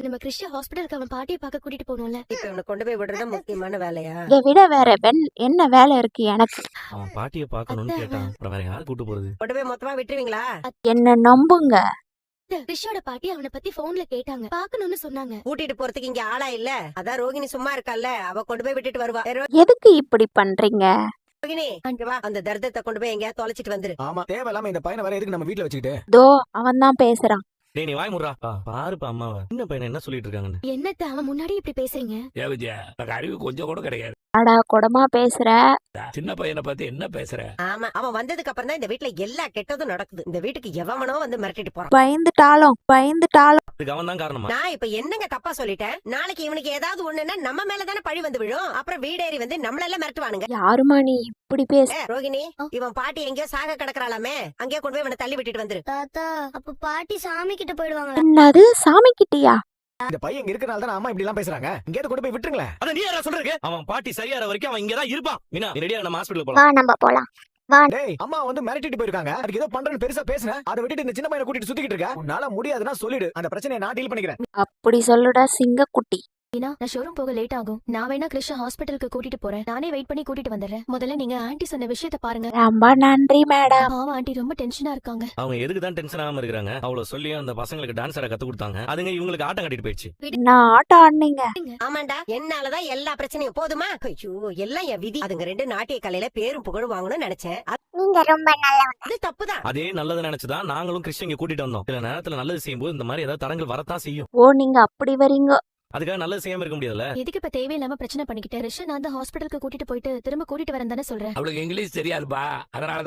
நம்ம கிறிஷ ஹாஸ்பிடலுக்கு அவன் பாட்டியை பார்க்க கூட்டிட்டு போனோம்ல. இப்ப இவனை கொண்டு போய் விடுறது முக்கியமான வேலையா? இதை விட வேற என்ன வேலை இருக்கு எனக்கு? அவன் பாட்டியை பார்க்கணும்னு கேட்டான். அப்புறம் வேற யாரு கூட்டு போறது? கொண்டு போய் மொத்தமா விட்டுருவீங்களா? என்ன நம்புங்க. கிறிஷோட பாட்டி அவனை பத்தி போன்ல கேட்டாங்க, பாக்கணும்னு சொன்னாங்க. கூட்டிட்டு போறதுக்கு இங்க ஆளா இல்ல. அதான் ரோகிணி சும்மா இருக்கல்ல, அவ கொண்டு போய் விட்டுட்டு வருவா. எதுக்கு இப்படி பண்றீங்க? ரோகிணி இங்க வா, அந்த தர்தத்தை கொண்டு போய் எங்கேயா தொலைச்சிட்டு வந்துரு. ஆமா, தேவையில்லாம இந்த பையனை வேற எதுக்கு நம்ம வீட்டுல வச்சுக்கிட்டு? தோ அவன் தான் பேசுறான். டேய் நீ வாய் முறா. பாருப்பா அம்மாவை. சின்ன பையனை என்ன சொல்லிட்டு இருக்காங்கன்னு. என்னத்த அவன் முன்னாடி இப்படி பேசுறீங்க? ஏ விஜயா, எனக்கு அறிவு கொஞ்சம் கூட கிடையாது. அடா கொடமா பேசுற. சின்ன பையனை பத்தி என்ன பேசுற? ஆமா, அவன் வந்ததுக்கு அப்புறம் தான் இந்த வீட்டுல எல்லா கெட்டதும் நடக்குது. இந்த வீட்டுக்கு எவனோ வந்து மிரட்டிட்டு போறான். பயந்துட்டாலும் அதுக்கு அவன் தான் காரணமா? நான் இப்ப என்னங்க தப்பா சொல்லிட்டேன்? நாளைக்கு இவனுக்கு ஏதாவது ஒண்ணுன்னா நம்ம மேலதானே பழி வந்து விழும். அப்புறம் வீடேறி வந்து நம்மளெல்லாம் மிரட்டுவானுங்க. யாருமா நீ இப்படி பேச? ரோகிணி, இவன் பாட்டி எங்கேயோ சாக கிடக்குறாளாமே, அங்கேயே கொண்டு போய் இவனை தள்ளி விட்டுட்டு வந்துரு. தாத்தா, அப்ப பாட்டி சாமி கிட்ட போயிடுவாங்க. என்னது சாமி கிட்டியா? இந்த பையன் இங்க இருக்கனால தான் அம்மா இப்படி எல்லாம் பேசுறாங்க. இங்கேயாவது கொண்டு போய் விட்டுருங்களேன். அத நீ யாரா சொல்றீங்க? அவன் பாட்டி சரியாற வரைக்கும் அவன் இங்க தான் இருப்பான். மீனா நீ ரெடியா நம்ம ஹாஸ்பிடல் வா போலாம். நம்ம போலாம். டேய், அம்மா வந்து மிரட்டிட்டு போயிருக்காங்க. அதுக்கு ஏதோ பண்றேன்னு பெருசா பேசுன. அதை விட்டுட்டு இந்த சின்ன பையனை கூட்டிட்டு சுத்திக்கிட்டு இருக்க. உன்னால முடியாதுன்னா சொல்லிடு. அந்த பிரச்சனையை நான் டீல் பண்ணிக்கிறேன். அப்படி சொல்லுடா சிங்கக்குட்டி. நான் ஷோரூம் போக லேட் ஆகும். நான் வேணா கிறிஷ ஹாஸ்பிடலுக்கு கூட்டிட்டு போறேன். நானே வெயிட் பண்ணி கூட்டிட்டு வந்துடுறேன். முதல்ல நீங்க ஆன்ட்டி சொன்ன விஷயத்த பாருங்க. ரொம்ப நன்றி மேடம். பாவம் ஆன்ட்டி ரொம்ப டென்ஷனா இருக்காங்க. அவங்க எதுக்கு தான் டென்ஷன் ஆகாம இருக்காங்க? அவ்வளவு சொல்லியும் அந்த பசங்களுக்கு டான்ஸ் ஆட கத்து கொடுத்தாங்க. அதுங்க இவங்களுக்கு ஆட்டம் கட்டிட்டு போயிடுச்சு. நான் ஆட்டோ ஆடினீங்க. ஆமாண்டா, என்னாலதான் எல்லா பிரச்சனையும் போதுமா? ஐயோ, எல்லாம் என் விதி. அதுங்க ரெண்டு நாட்டிய கலையில பேரும் புகழும் வாங்கணும்னு நினைச்சேன். நீங்க ரொம்ப நல்லவங்க. அது தப்புதான். அதே நல்லது நினைச்சுதான் நாங்களும் கிறிஸ்டியன் இங்க கூட்டிட்டு வந்தோம். சில நேரத்துல நல்லது செய்யும்போது இந்த மாதிரி ஏதாவது தடங்கள் வரத்தான் செய்யும். ஓ, நீங்க அப்படி வரீங்க. அதுக்காக நல்லது செய்யாம இருக்க முடியாதுல்ல. எதுக்கு இப்ப தேவையில்லாம பிரச்சனை பண்ணிக்கிட்டேன்? ரிஷ நான் தான் ஹாஸ்பிடலுக்கு கூட்டிட்டு போயிட்டு திரும்ப கூட்டிட்டு வரேன் தானே சொல்றேன். அவளுக்கு இங்கிலீஷ் தெரியாதுப்பா, அதனால